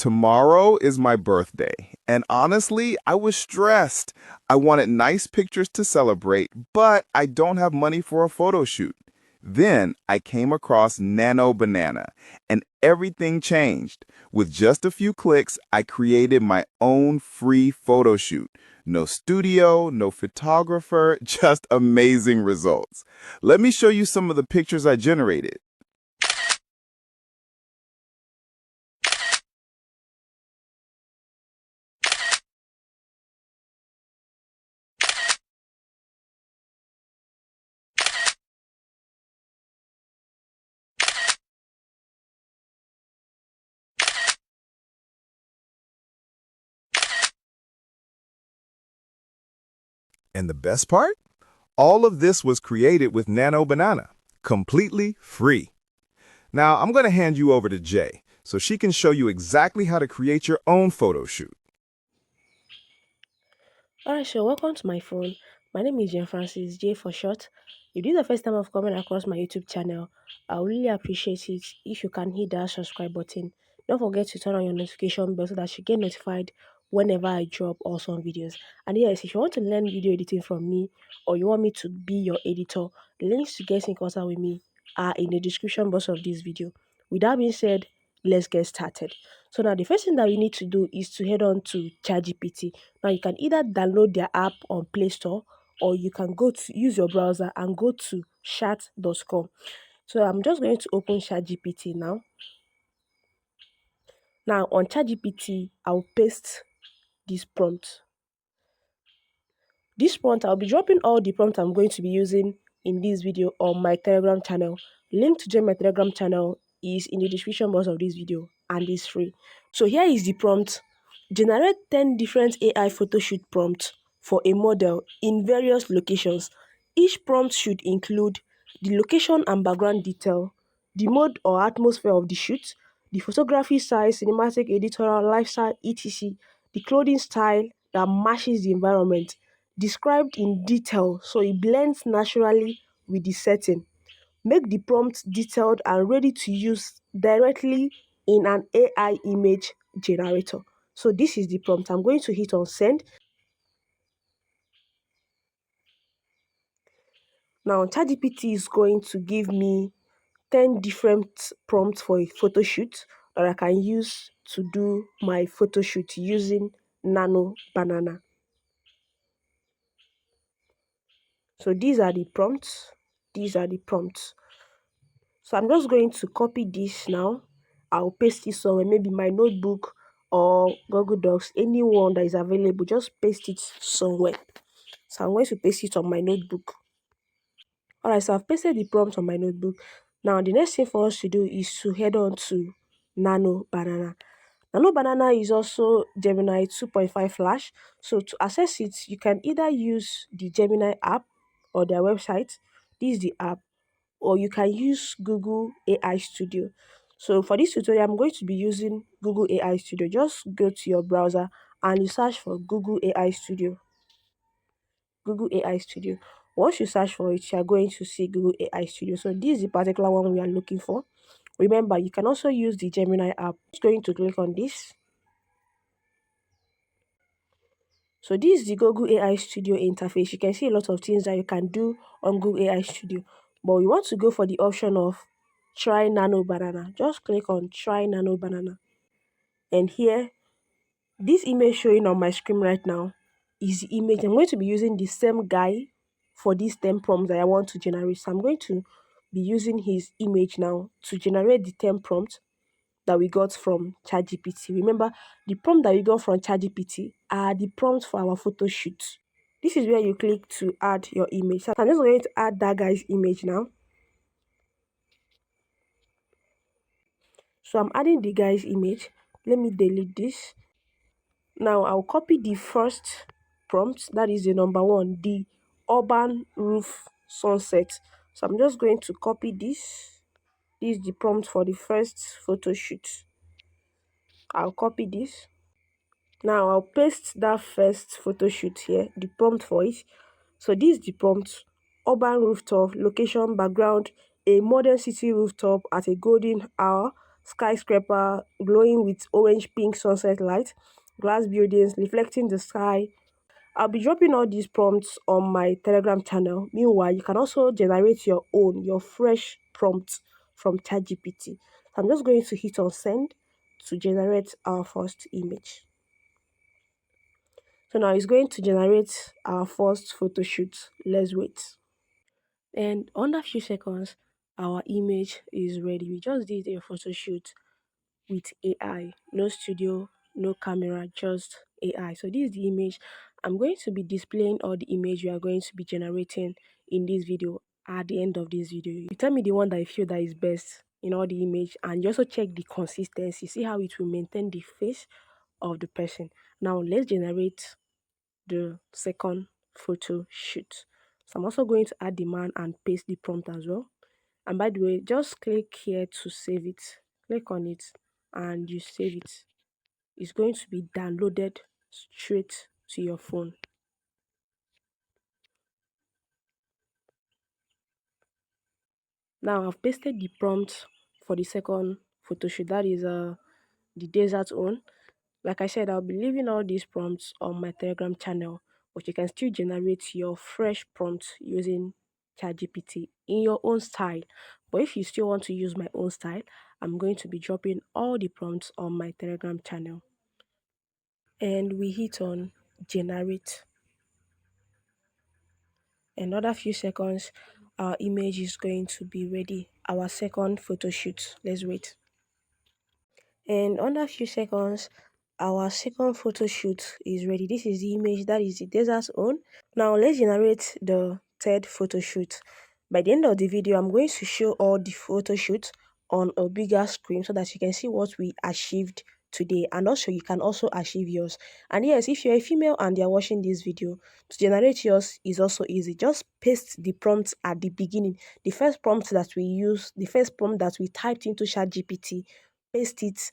Tomorrow is my birthday, and honestly, I was stressed. I wanted nice pictures to celebrate, but I don't have money for a photo shoot. Then I came across Nanobanana, and everything changed. With just a few clicks, I created my own free photo shoot. No studio, no photographer, just amazing results. Let me show you some of the pictures I generated. And the best part? All of this was created with Nanobanana, completely free. Now, I'm going to hand you over to Jay so she can show you exactly how to create your own photo shoot. Alright, so welcome to my phone. My name is Jen Francis, J for short. If this is the first time I've coming across my YouTube channel, I would really appreciate it if you can hit that subscribe button. Don't forget to turn on your notification bell so that you get notified whenever I drop awesome videos. And yes, if you want to learn video editing from me or you want me to be your editor, the links to get in contact with me are in the description box of this video. With that being said, let's get started. So now the first thing that we need to do is to head on to ChatGPT. Now you can either download their app on Play Store or you can go to use your browser and go to chat.com. So I'm just going to open ChatGPT now. Now on ChatGPT, I'll paste this prompt. This prompt, I'll be dropping all the prompts I'm going to be using in this video on my Telegram channel. Link to join my Telegram channel is in the description box of this video and is free. So here is the prompt. Generate 10 different AI photoshoot prompts for a model in various locations. Each prompt should include the location and background detail, the mode or atmosphere of the shoot, the photography size, cinematic, editorial, lifestyle, etc., the clothing style that matches the environment, described in detail so it blends naturally with the setting. Make the prompt detailed and ready to use directly in an AI image generator. So this is the prompt. I'm going to hit on send. Now ChatGPT is going to give me 10 different prompts for a photo shoot that I can use to do my photo shoot using Nano Banana. So these are the prompts. These are the prompts. So I'm just going to copy this now. I'll paste it somewhere, maybe my notebook or Google Docs, anyone that is available, just paste it somewhere. So I'm going to paste it on my notebook. Alright, so I've pasted the prompt on my notebook. Now the next thing for us to do is to head on to Nano Banana. Nano Banana is also Gemini 2.5 Flash. So to access it, you can either use the Gemini app or their website. This is the app, or you can use Google AI Studio. So for this tutorial, I'm going to be using Google AI Studio. Just go to your browser and you search for Google AI Studio. Google AI Studio. Once you search for it, you are going to see Google AI Studio. So this is the particular one we are looking for. Remember, you can also use the Gemini app. Just going to click on this. So this is the Google AI Studio interface. You can see a lot of things that you can do on Google AI Studio. But we want to go for the option of try Nano Banana. Just click on try Nano Banana. And here, this image showing on my screen right now is the image. I'm going to be using the same guy for these 10 prompts that I want to generate. So I'm going to be using his image now to generate the 10 prompts that we got from ChatGPT. Remember, the prompt that we got from ChatGPT are the prompts for our photo shoot. This is where you click to add your image. So I'm just going to add that guy's image now. So I'm adding the guy's image. Let me delete this. Now I'll copy the first prompt, that is the number one, the urban roof sunset. So I'm just going to copy this. This is the prompt for the first photo shoot. I'll copy this. Now I'll paste that first photo shoot here, the prompt for it. So this is the prompt: urban rooftop, location, background, a modern city rooftop at a golden hour, skyscraper glowing with orange pink sunset light, glass buildings reflecting the sky. I'll be dropping all these prompts on my Telegram channel. Meanwhile, you can also generate your own, your fresh prompts from ChatGPT. I'm just going to hit on send to generate our first image. So now it's going to generate our first photo shoot. Let's wait. And under few seconds, our image is ready. We just did a photo shoot with AI. No studio, no camera, just AI. So this is the image. I'm going to be displaying all the image we are going to be generating in this video at the end of this video. You tell me the one that you feel that is best in all the image, and you also check the consistency. See how it will maintain the face of the person. Now let's generate the second photo shoot. So I'm also going to add the man and paste the prompt as well. And by the way, just click here to save it. Click on it and you save it. It's going to be downloaded straight to your phone. Now I've pasted the prompt for the second photo shoot. That is the desert one. Like I said, I'll be leaving all these prompts on my Telegram channel, but you can still generate your fresh prompts using ChatGPT in your own style. But if you still want to use my own style, I'm going to be dropping all the prompts on my Telegram channel. And we hit on generate. Another few seconds, our image is going to be ready. Our second photo shoot. Let's wait. And under a few seconds, our second photo shoot is ready. This is the image that is the desert's own. Now let's generate the third photo shoot. By the end of the video, I'm going to show all the photo shoots on a bigger screen so that you can see what we achieved today, and also you can also achieve yours. And yes, if you're a female and you're watching this video, to generate yours is also easy. Just paste the prompt at the beginning. The first prompt that we use, the first prompt that we typed into ChatGPT, paste it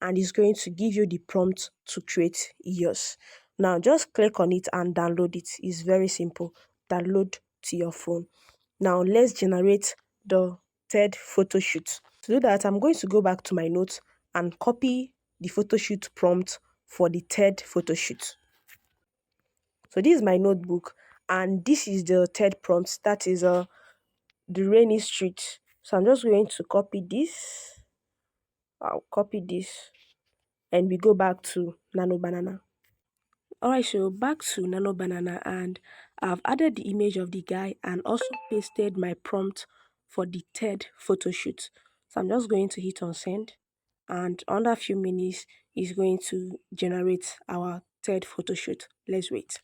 and it's going to give you the prompt to create yours. Now just click on it and download it. It's very simple. Download to your phone. Now let's generate the third photo shoot. To do that, I'm going to go back to my notes and copy the photo shoot prompt for the third photo shoot. So this is my notebook and this is the third prompt, that is the rainy street. So I'm just going to copy this. I'll copy this and we go back to Nanobanana. Alright, so back to Nanobanana and I've added the image of the guy and also pasted my prompt for the third photo shoot. So I'm just going to hit on send and under a few minutes it's going to generate our third photo shoot. Let's wait.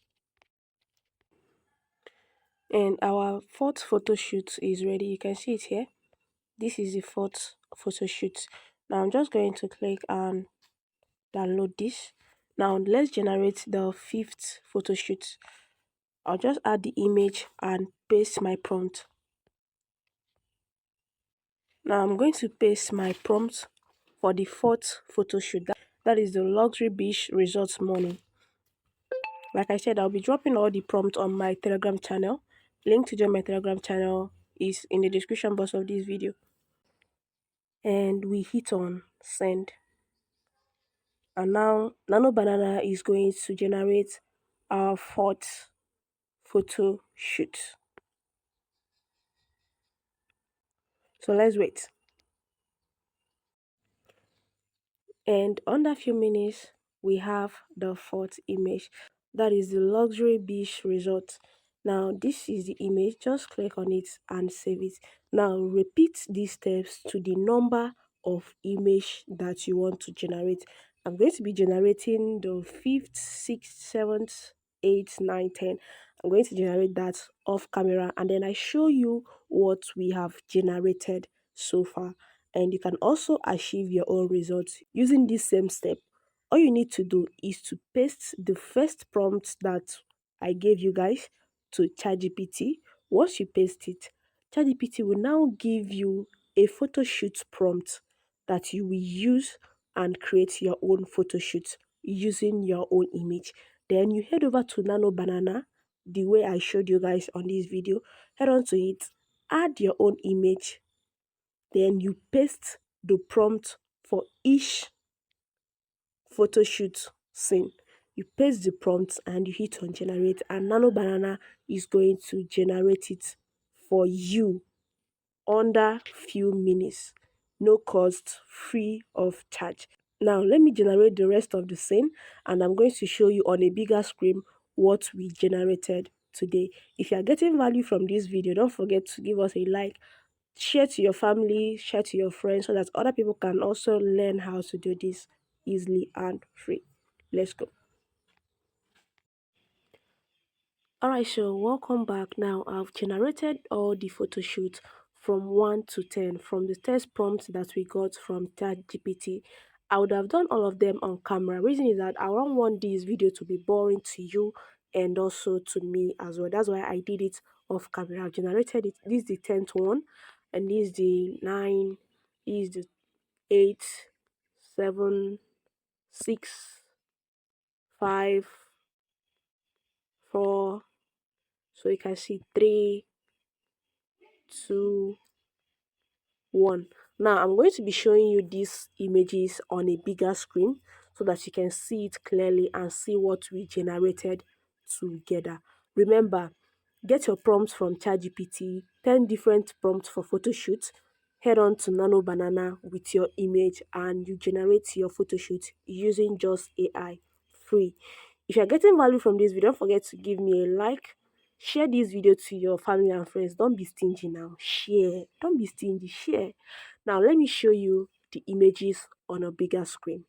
And our fourth photo shoot is ready. You can see it here. This is the fourth photo shoot. Now I'm just going to click and download this. Now let's generate the fifth photo shoot. I'll just add the image and paste my prompt. Now I'm going to paste my prompt for the fourth photo shoot. That is the luxury beach resort morning. Like I said, I'll be dropping all the prompts on my Telegram channel. Link to join my Telegram channel is in the description box of this video. And we hit on send. And now Nanobanana is going to generate our fourth photo shoot. So let's wait. And under a few minutes, we have the fourth image. That is the luxury beach resort. Now, this is the image. Just click on it and save it. Now, repeat these steps to the number of image that you want to generate. I'm going to be generating the 5th, 6th, 7th, 8th, 9th, 10th. I'm going to generate that off camera and then I show you what we have generated so far, and you can also achieve your own results using this same step. All you need to do is to paste the first prompt that I gave you guys to ChatGPT. Once you paste it, ChatGPT will now give you a photo shoot prompt that you will use and create your own photo shoot using your own image. Then you head over to Nanobanana the way I showed you guys on this video. Head on to it, add your own image, then you paste the prompt for each photo shoot scene. You paste the prompt and you hit on generate, and Nanobanana is going to generate it for you under few minutes, no cost, free of charge. Now let me generate the rest of the scene, and I'm going to show you on a bigger screen what we generated today. If you are getting value from this video, don't forget to give us a like, share to your family, share to your friends, so that other people can also learn how to do this easily and free. Let's go. Alright, so welcome back. Now I've generated all the photo shoots from 1 to 10 from the test prompts that we got from ChatGPT. I would have done all of them on camera. Reason is that I don't want this video to be boring to you and also to me as well. That's why I did it off camera. I've generated it. This is the 10th one, and this is the 9, this is the 8, 7, 6, 5, 4. So you can see 3, 2, 1. Now I'm going to be showing you these images on a bigger screen so that you can see it clearly and see what we generated together. Remember, get your prompts from ChatGPT, 10 different prompts for photo shoots. Head on to Nanobanana with your image and you generate your photo shoot using just AI, free. If you're getting value from this video, don't forget to give me a like. Share this video to your family and friends. Don't be stingy now. Share. Don't be stingy. Share. Now let me show you the images on a bigger screen.